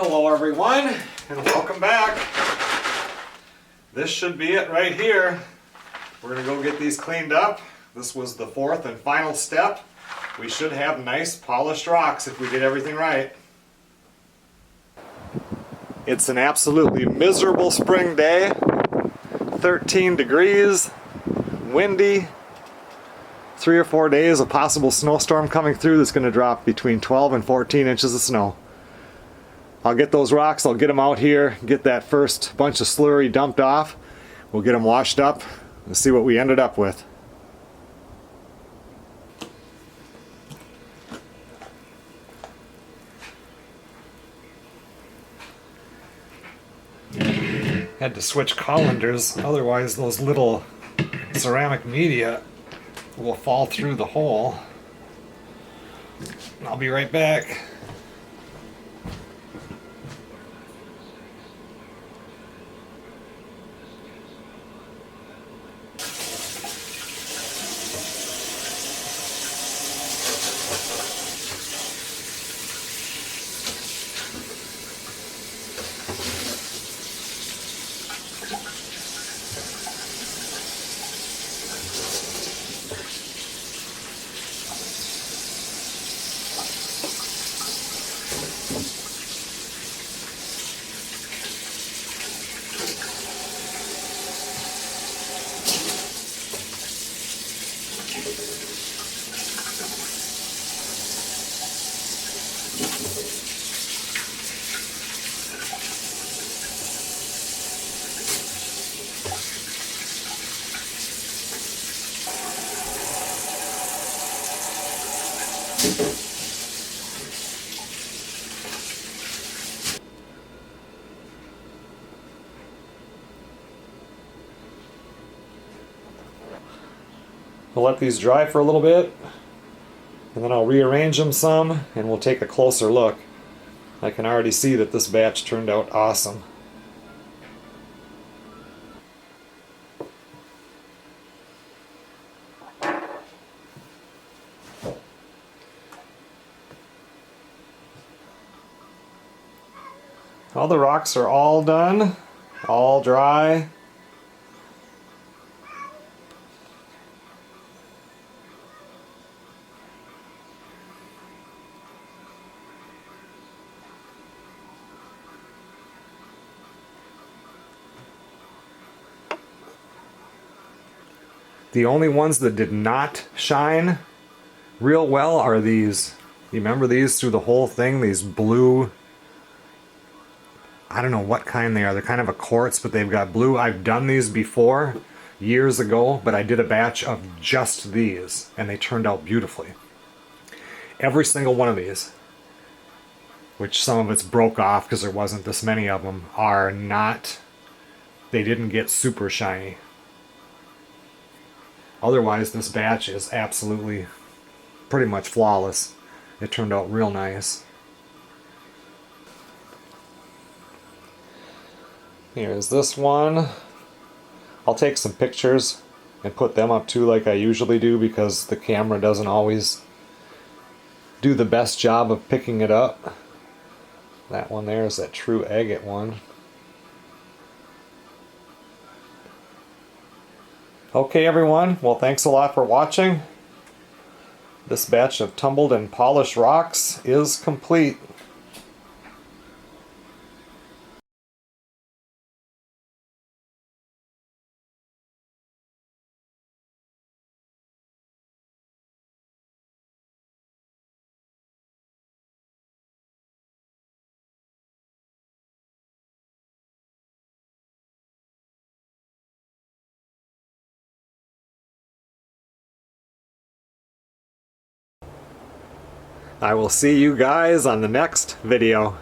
Hello everyone, and welcome back. This should be it right here. We're going to go get these cleaned up. This was the fourth and final step. We should have nice polished rocks if we did everything right. It's an absolutely miserable spring day. 13 degrees, windy. 3 or 4 days of possible snowstorm coming through that's going to drop between 12 and 14 inches of snow. I'll get those rocks, I'll get them out here, get that first bunch of slurry dumped off. We'll get them washed up and see what we ended up with. Had to switch colanders, otherwise those little ceramic media will fall through the hole. I'll be right back. We'll let these dry for a little bit, and then I'll rearrange them some, and we'll take a closer look. I can already see that this batch turned out awesome. All the rocks are all done, all dry. The only ones that did not shine real well are these. You remember these through the whole thing? These blue, I don't know what kind they are. They're kind of a quartz, but they've got blue. I've done these before, years ago, but I did a batch of just these, and they turned out beautifully. Every single one of these, which some of it's broke off because there wasn't this many of them, are not, they didn't get super shiny. Otherwise, this batch is absolutely pretty much flawless. It turned out real nice. Here's this one. I'll take some pictures and put them up too like I usually do, because the camera doesn't always do the best job of picking it up. That one there is that true agate one. Okay everyone, well thanks a lot for watching. This batch of tumbled and polished rocks is complete. I will see you guys on the next video.